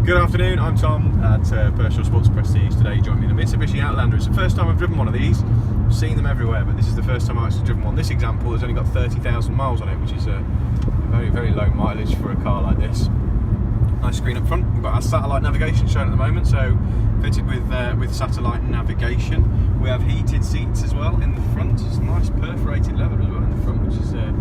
Good afternoon, I'm Tom at Pershore Sports Prestige. Today joining me in a Mitsubishi Outlander. It's the first time I've driven one of these. I've seen them everywhere, but this is the first time I've actually driven one. This example has only got 30,000 miles on it, which is a very, very low mileage for a car like this. Nice screen up front. We've got our satellite navigation shown at the moment, so fitted with satellite navigation. We have heated seats as well in the front. It's a nice perforated leather as well in the front, which is a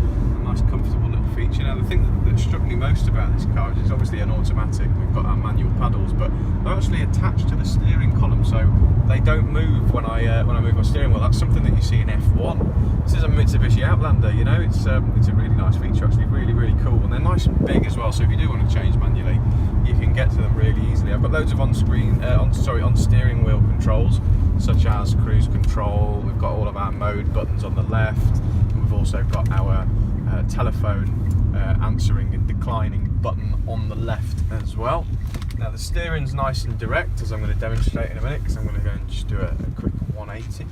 nice comfortable little feature. Now the thing that struck me most about this car is it's obviously an automatic. We've got our manual paddles, but they're actually attached to the steering column, so they don't move when I move my steering wheel. That's something that you see in F1. This is a Mitsubishi Outlander, you know. It's a really nice feature, actually, really, really cool. And they're nice and big as well, so if you do want to change manually, you can get to them really easily. I've got loads of on steering wheel controls, such as cruise control. We've got all of our mode buttons on the left, and we've also got our telephone answering and declining button on the left as well. Now the steering's nice and direct, as I'm going to demonstrate in a minute, because I'm going to go and just do a quick 180.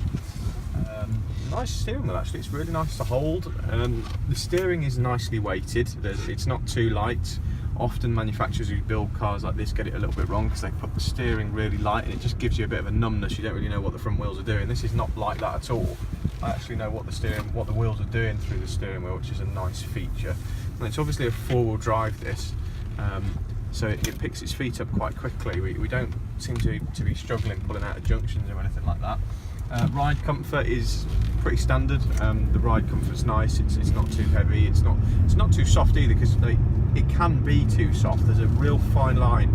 Nice steering wheel, actually. It's really nice to hold. The steering is nicely weighted. It's not too light. Often manufacturers who build cars like this get it a little bit wrong because they put the steering really light and it just gives you a bit of a numbness. You don't really know what the front wheels are doing. This is not like that at all. I actually know what the wheels are doing through the steering wheel, which is a nice feature. And it's obviously a four-wheel drive, this, so it picks its feet up quite quickly. We don't seem to be struggling pulling out of junctions or anything like that. Ride comfort is pretty standard. The ride comfort's nice. It's not too heavy. It's not too soft either, because it can be too soft. There's a real fine line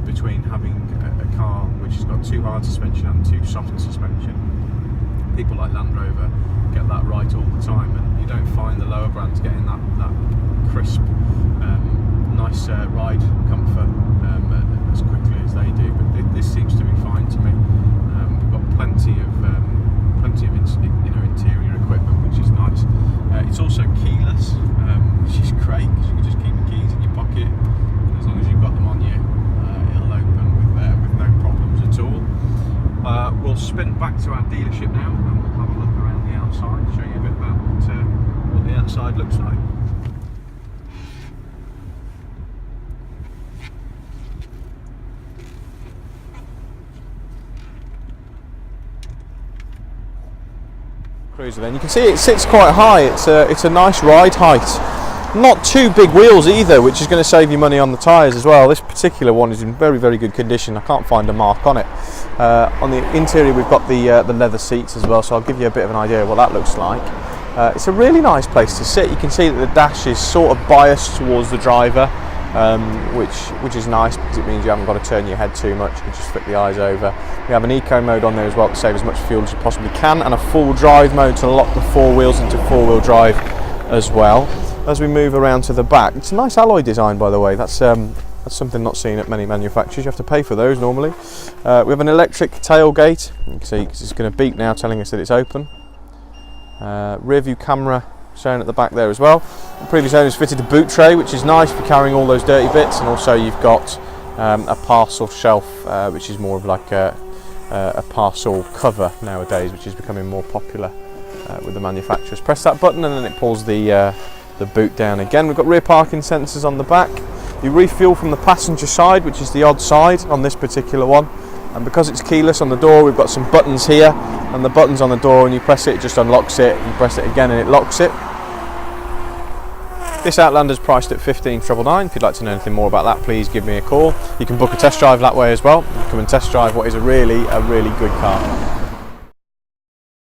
between having a car which has got too hard suspension and too soft suspension. People like Land Rover get that right all the time, and you don't find the lower brands getting that crisp, nice ride comfort as quickly as they do. But this seems to be fine to me. We've got plenty of interior equipment, which is nice. It's also keyless, which is great because you can just keep the keys in your pocket, and as long as you've got them on you, it'll open with no problems at all. We'll spin back to our dealership now, and we'll have a look around the outside, show you a bit about what the outside looks like. Cruiser, then you can see it sits quite high. It's a nice ride height. Not too big wheels either, which is going to save you money on the tyres as well. This particular one is in very, very good condition. I can't find a mark on it. On the interior we've got the leather seats as well, so I'll give you a bit of an idea of what that looks like. It's a really nice place to sit. You can see that the dash is sort of biased towards the driver, which is nice because it means you haven't got to turn your head too much. You can just flick the eyes over. We have an eco mode on there as well to save as much fuel as you possibly can, and a full drive mode to lock the four wheels into four-wheel drive as well. As we move around to the back, it's a nice alloy design, by the way. That's something not seen at many manufacturers. You have to pay for those normally. We have an electric tailgate. You can see it's going to beep now, telling us that it's open. Rear view camera shown at the back there as well. The previous owners fitted a boot tray, which is nice for carrying all those dirty bits, and also you've got a parcel shelf, which is more of like a parcel cover nowadays, which is becoming more popular with the manufacturers. Press that button and then it pulls the boot down again. We've got rear parking sensors on the back. You refuel from the passenger side, which is the odd side on this particular one. And because it's keyless on the door, we've got some buttons here, and the buttons on the door, when you press it, it just unlocks it. You press it again and it locks it. This Outlander's priced at $15,999. If you'd like to know anything more about that, please give me a call. You can book a test drive that way as well. You can come and test drive what is a really good car.